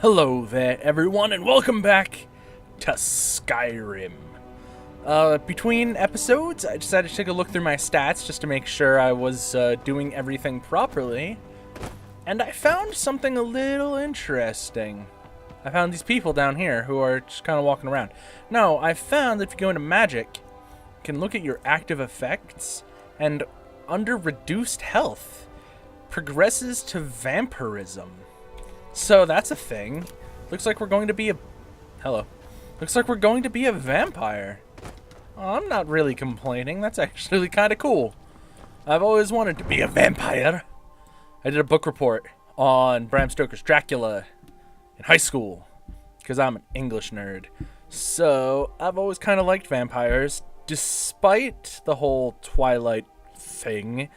Hello there, everyone, and welcome back to Skyrim. Between episodes, I decided to take a look through my stats just to make sure I was doing everything properly. And I found something a little interesting. I found these people down here who are just kind of walking around. No, I found that if you go into magic, you can look at your active effects, and under reduced health, progresses to vampirism. So that's a thing. Looks like we're going to be a... Hello. Looks like we're going to be a vampire. Oh, I'm not really complaining. That's actually kind of cool. I've always wanted to be a vampire. I did a book report on Bram Stoker's Dracula in high school because I'm an English nerd. So I've always kind of liked vampires, despite the whole Twilight thing.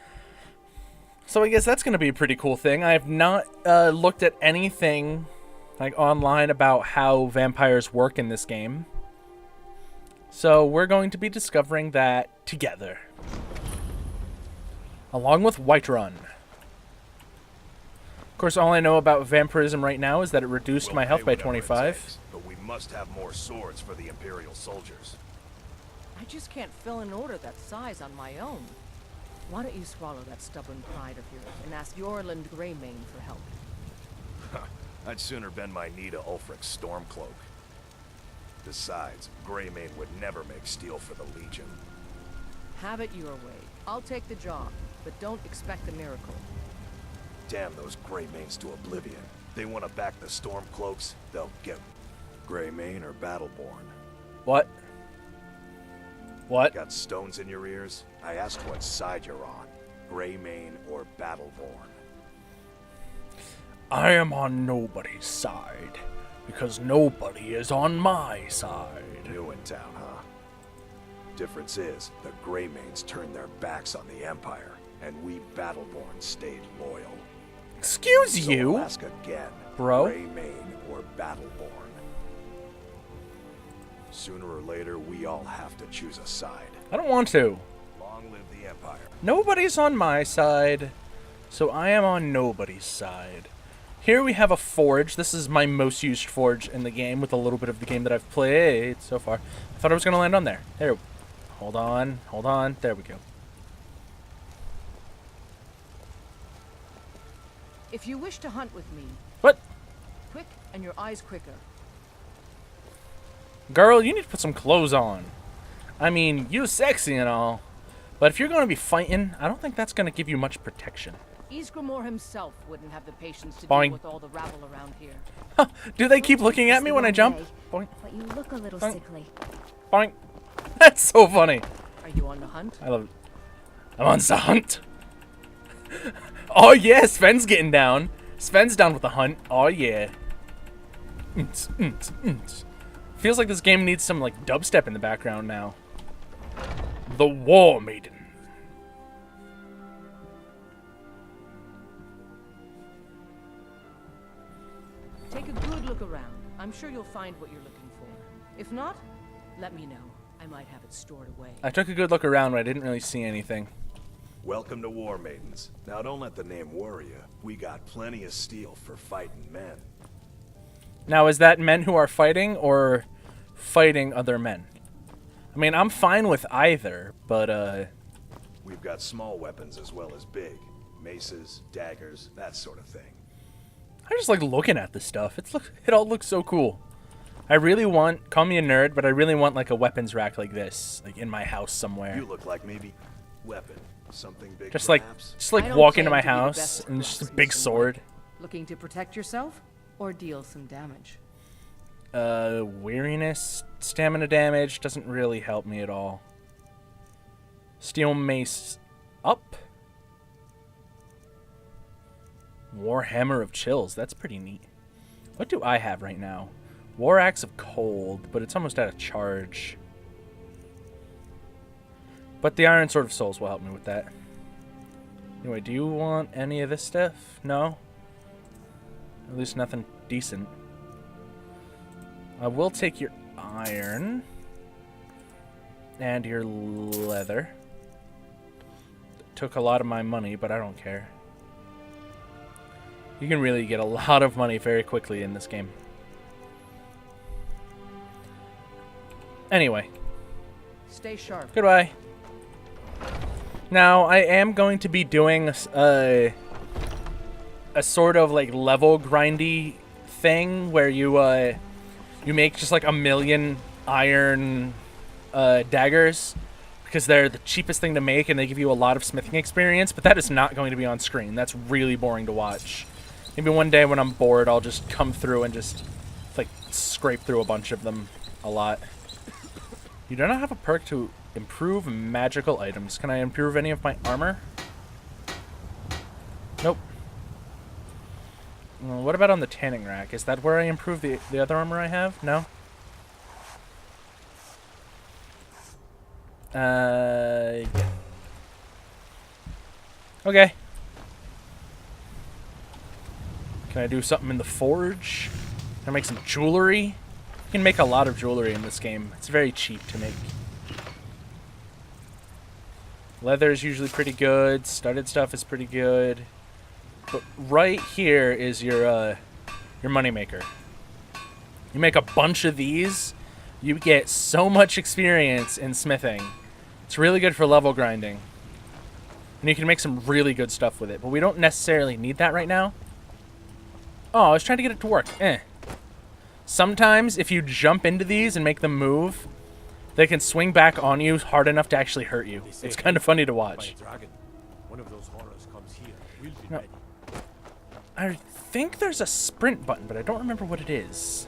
So I guess that's going to be a pretty cool thing. I have not looked at anything like online about how vampires work in this game. So we're going to be discovering that together. Along with Whiterun. Of course, all I know about vampirism right now is that it reduced my health by 25. But we must have more swords for the Imperial soldiers. I just can't fill an order that size on my own. Why don't you swallow that stubborn pride of yours and ask Yorland Greymane for help? I'd sooner bend my knee to Ulfric's Stormcloak. Besides, Greymane would never make steel for the Legion. Have it your way. I'll take the job, but don't expect a miracle. Damn those Greymanes to oblivion. They want to back the Stormcloaks, they'll get Greymane or Battleborn. What? What? Got stones in your ears? I asked what side you're on. Greymane or Battleborn. I am on nobody's side, because nobody is on my side. New in town, huh? Difference is, the Greymanes turned their backs on the Empire, and we Battleborn stayed loyal. Excuse So you, I'll ask again, bro. Greymane or Battleborn? Sooner or later, we all have to choose a side. I don't want to. Long live the Empire. Nobody's on my side, so I am on nobody's side. Here we have a forge. This is my most used forge in the game, with a little bit of the game that I've played so far. I thought I was going to land on there. There. Hold on. Hold on. There we go. If you wish to hunt with me, What? quick and your eyes quicker. Girl, you need to put some clothes on. I mean, you're sexy and all, but if you're going to be fighting, I don't think that's going to give you much protection. Ysgramor himself wouldn't have the patience to Boing. deal with all the rabble around here. Do they keep looking at me when I jump? Boing, But you look a little Boing. sickly. boing. That's so funny. Are you on the hunt? I love it. I'm on the hunt. Oh yeah, Sven's getting down. Sven's down with the hunt. Oh yeah. Feels like this game needs some like dubstep in the background now. The War Maiden. Take a good look around. I'm sure you'll find what you're looking for. If not, let me know. I might have it stored away. I took a good look around, but I didn't really see anything. Welcome to War Maidens. Now don't let the name worry you. We got plenty of steel for fighting men. Now, is that men who are fighting or fighting other men? I mean, I'm fine with either, but We've got small weapons as well as big. Maces, daggers, that sort of thing. I just like looking at this stuff. It all looks so cool. I really want, call me a nerd, but I really want like a weapons rack like this, like in my house somewhere. You look like maybe weapon. Something big Just perhaps? like I don't walk into claim my to be the house best and just a craftsman big in the sword. Looking to protect yourself or deal some damage? Weariness, stamina damage doesn't really help me at all. Steel mace up. Warhammer of Chills, that's pretty neat. What do I have right now? War Axe of Cold, but it's almost out of charge. But the Iron Sword of Souls will help me with that. Anyway, do you want any of this stuff? No? At least nothing decent. I will take your iron. And your leather. Took a lot of my money, but I don't care. You can really get a lot of money very quickly in this game. Anyway. Stay sharp. Goodbye. Now, I am going to be doing a sort of like level grindy thing where you make just like 1,000,000 iron daggers because they're the cheapest thing to make and they give you a lot of smithing experience, but that is not going to be on screen. That's really boring to watch. Maybe one day when I'm bored, I'll just come through and just like scrape through a bunch of them a lot. You do not have a perk to improve magical items. Can I improve any of my armor? Nope. Well, what about on the tanning rack? Is that where I improve the other armor I have? No? Yeah. Okay. Can I do something in the forge? Can I make some jewelry? You can make a lot of jewelry in this game. It's very cheap to make. Leather is usually pretty good. Studded stuff is pretty good. But right here is your moneymaker. You make a bunch of these, you get so much experience in smithing. It's really good for level grinding. And you can make some really good stuff with it, but we don't necessarily need that right now. Oh, I was trying to get it to work. Sometimes if you jump into these and make them move, they can swing back on you hard enough to actually hurt you. It's kind of funny to watch. One of those horrors comes here. We'll be No. ready. I think there's a sprint button, but I don't remember what it is.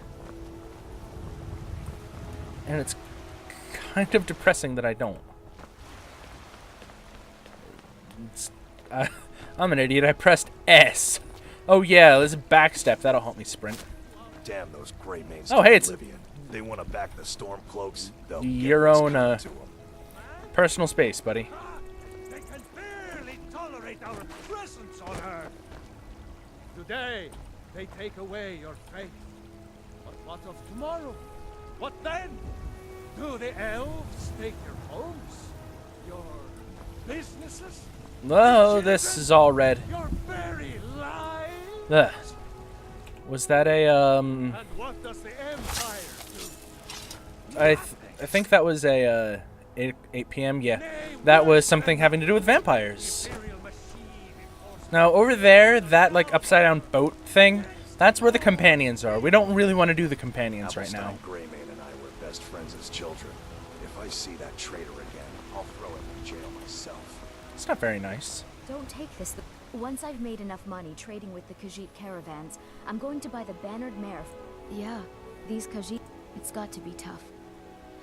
And it's kind of depressing that I don't. I'm an idiot. I pressed S. Oh yeah, there's a backstep. That'll help me sprint. Damn those gray mains. Oh, hey, it's- Oblivion. They want to back the storm cloaks. They'll Your get what's own, coming to 'em. Personal space, buddy. They can barely tolerate our presence on Earth. Today, they take away your faith. But what of tomorrow? What then? Do the elves take your homes? Your businesses? Oh, this is all red. Your very lives? Ugh. Was that a, And what does the Empire do? I think that was a, 8 p.m., yeah. That was something having to do with vampires. Imperial machine enforced Now, over there, that, like, upside-down boat thing, that's where the companions are. We don't really want to do the companions right now. Gray Mane and I were best friends as children. If I see that traitor again, I'll throw him in jail myself. It's not very nice. Don't take this. Once I've made enough money trading with the Khajiit caravans, I'm going to buy the bannered mare. Yeah, these Khajiit, it's got to be tough.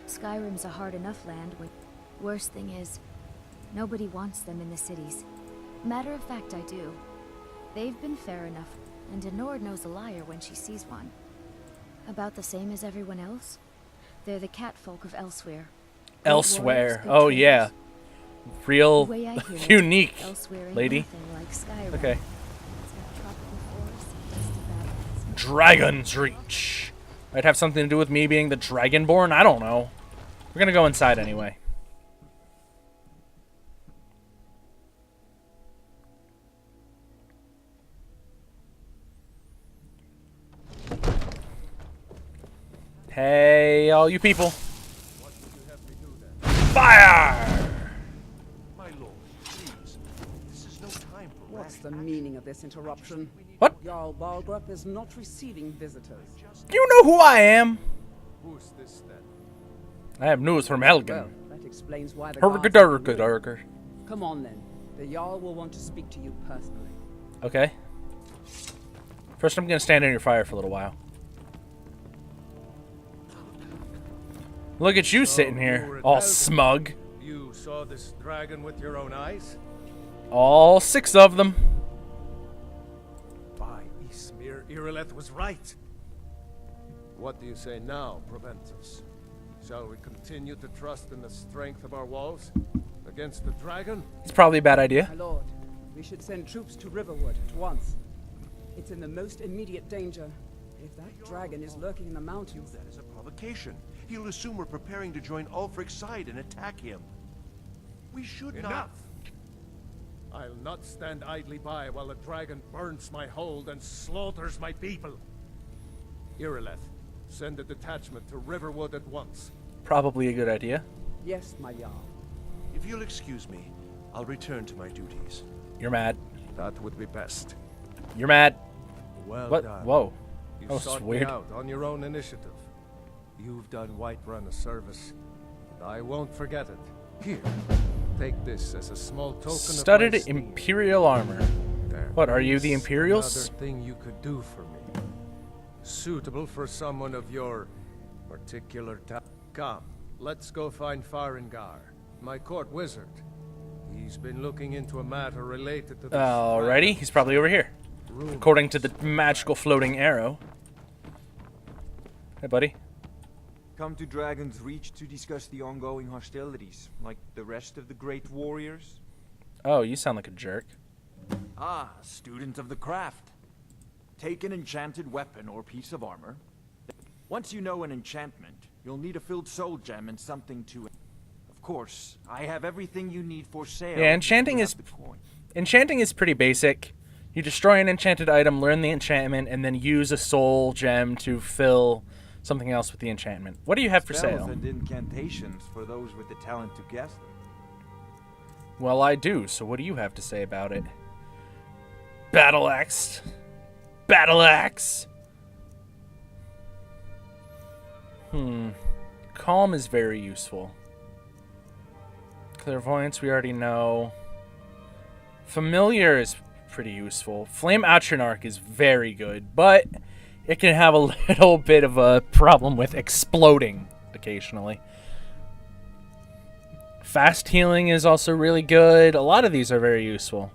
Skyrim's a hard enough land when... Worst thing is, nobody wants them in the cities. Matter of fact, I do. They've been fair enough, and Denord knows a liar when she sees one. About the same as everyone else. They're the catfolk of Elsewhere. Good Elsewhere. warriors, good Oh, traders. yeah. Real The way I hear it, unique, Elsewhere ain't lady. nothing like Skyrim. Okay. It's got tropical forests and dusty badlands. Dragon's Reach. Might have something to do with me being the Dragonborn? I don't know. We're gonna go inside anyway. Hey, all you people. What would you have me do then? Fire! My lord, please. This is no time for What's the meaning of this interruption? What? Jarl Balgrup is not receiving visitors. You know who I am. Who's this then? I have news from Well, Helgen. that explains why the guards are removed. Hurgadurgadurgar. Come on then. The Jarl will want to speak to you personally. Okay. First, I'm gonna stand in your fire for a little while. Look at you sitting you here, were at all Helgen. smug. You saw this dragon with your own eyes? All 6 of them. By Ismir, Irileth was right. What do you say now, Proventus? Shall we continue to trust in the strength of our walls against the dragon? It's probably a bad idea. My lord, we should send troops to Riverwood at once. It's in the most immediate danger. If that dragon is lurking in the mountains, That is a provocation. He'll assume we're preparing to join Ulfric's side and attack him. We should Enough! I'll not stand idly by while the dragon burns my hold and slaughters my people. Irileth, send a detachment to Riverwood at once. Probably a good idea. Yes, my Jarl. If you'll excuse me, I'll return to my duties. You're mad. That would be best. You're mad. Well What? done. Whoa. You That was sought weird. me out on your own initiative. You've done Whiterun a service, and I won't forget it. Here, take this as a small token Studded of my esteem. Imperial armor. There What, are you is the Imperials? Another thing you could do for me. Suitable for someone of your particular talent. Come, let's go find Farengar, my court wizard. He's been looking into a matter related to the Alrighty, he's probably over here. According to the magical floating arrow. Hey, buddy. Come to Dragon's Reach to discuss the ongoing hostilities, like the rest of the great warriors. Oh, you sound like a jerk. Ah, student of the craft. Take an enchanted weapon or piece of armor. Once you know an enchantment, you'll need a filled soul gem and something to... Of course, I have everything you need for sale. Yeah, enchanting You is have the coin. enchanting is pretty basic. You destroy an enchanted item, learn the enchantment, and then use a soul gem to fill something else with the enchantment. What do you have for Spells sale? and incantations for those with the talent to guess them. Well, I do, so what do you have to say about it? Battle axe. Battle axe. Calm is very useful. Clairvoyance we already know. Familiar is pretty useful. Flame Atronach is very good, but it can have a little bit of a problem with exploding occasionally. Fast healing is also really good. A lot of these are very useful.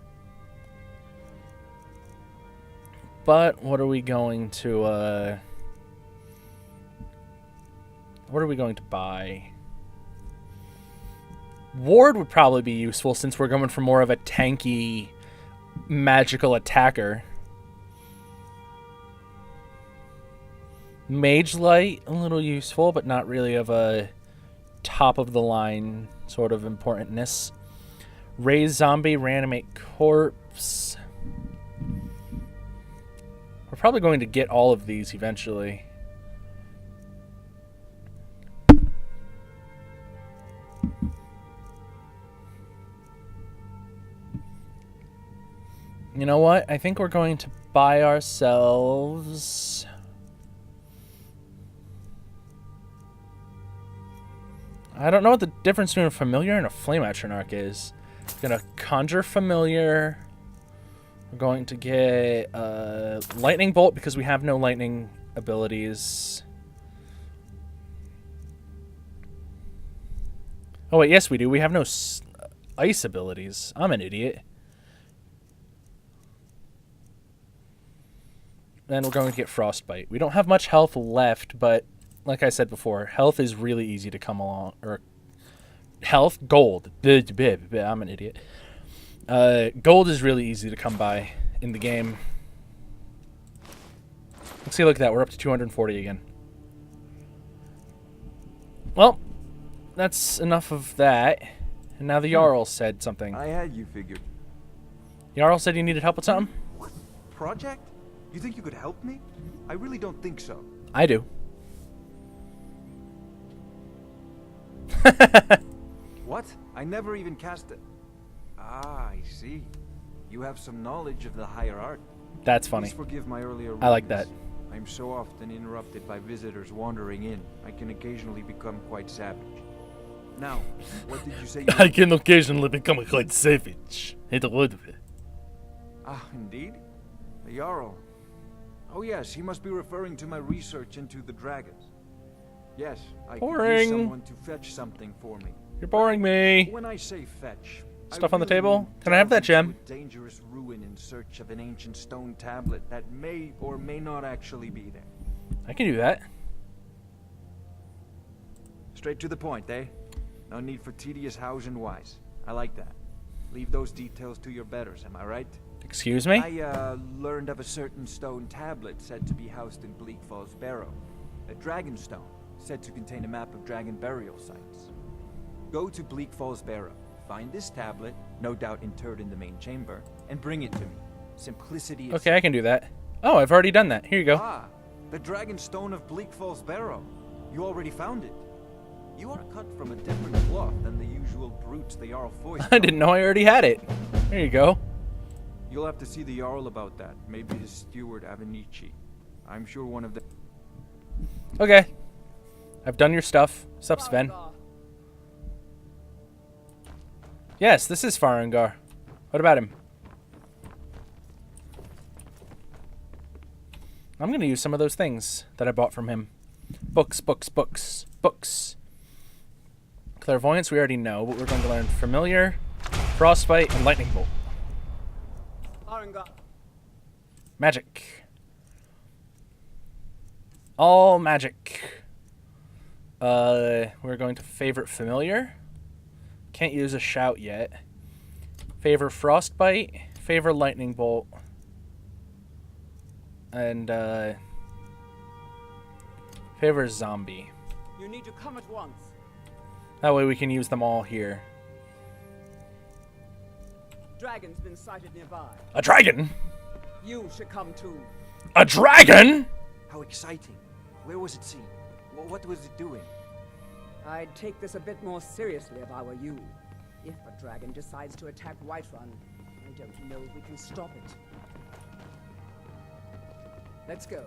But what are we going to buy? Ward would probably be useful since we're going for more of a tanky magical attacker. Mage Light, a little useful, but not really of a top of the line sort of importantness. Raise Zombie, Reanimate Corpse. We're probably going to get all of these eventually. You know what? I think we're going to buy ourselves... I don't know what the difference between a familiar and a flame atronach is. We're gonna conjure familiar. We're going to get lightning bolt because we have no lightning abilities. Oh wait, yes we do. We have no ice abilities. I'm an idiot. Then we're going to get frostbite. We don't have much health left, but like I said before, health is really easy to come along. Or health, gold. I'm an idiot. Gold is really easy to come by in the game. Let's see, look at that. We're up to 240 again. Well, that's enough of that. And now the Jarl said something. I had you figured. Jarl said you needed help with something? Project? You think you could help me? I really don't think so. I do. What? I never even cast it. Ah, I see. You have some knowledge of the higher art. That's funny. Please forgive my earlier I like that. rudeness. I'm so often interrupted by visitors wandering in. I can occasionally become quite savage. Now, what did you say? I can occasionally become quite savage. Hate the word of it. Ah, indeed? The Jarl. Oh yes, he must be referring to my research into the dragons. Yes, I could Boring. use someone to fetch something for me. You're boring me. When I say fetch, Stuff on the really table? mean Can I have that delve into gem? a dangerous ruin in search of an ancient stone tablet that may or may not actually be there. I can do that. Straight to the point, eh? No need for tedious hows and whys. I like that. Leave those details to your betters, am I right? Excuse me? I learned of a certain stone tablet said to be housed in Bleak Falls Barrow. A dragon stone, said to contain a map of dragon burial sites. Go to Bleak Falls Barrow, find this tablet, no doubt interred in the main chamber, and bring it to me. Simplicity. Okay, I can do that. Oh, I've already done that. Here you go. Ah, the Dragon Stone of Bleak Falls Barrow. You already found it. You are cut from a different cloth than the usual brutes the Jarl foist. I didn't know I already had it. There you go. You'll have to see the Jarl about that. Maybe his steward Avenici. I'm sure one of the... Okay. I've done your stuff. Sup, Sven? Yes, this is Farengar. What about him? I'm going to use some of those things that I bought from him. Books, books, books, books. Clairvoyance we already know, but we're going to learn Familiar, Frostbite, and Lightning Bolt. Magic. All magic. We're going to favorite Familiar. Can't use a shout yet. Favor Frostbite. Favor Lightning Bolt. And, favor Zombie. You need to come at once. That way we can use them all here. Dragon's been sighted nearby. A dragon? You should come too. A dragon? How exciting. Where was it seen? What was it doing? I'd take this a bit more seriously if I were you. If a dragon decides to attack Whiterun, I don't know if we can stop it. Let's go.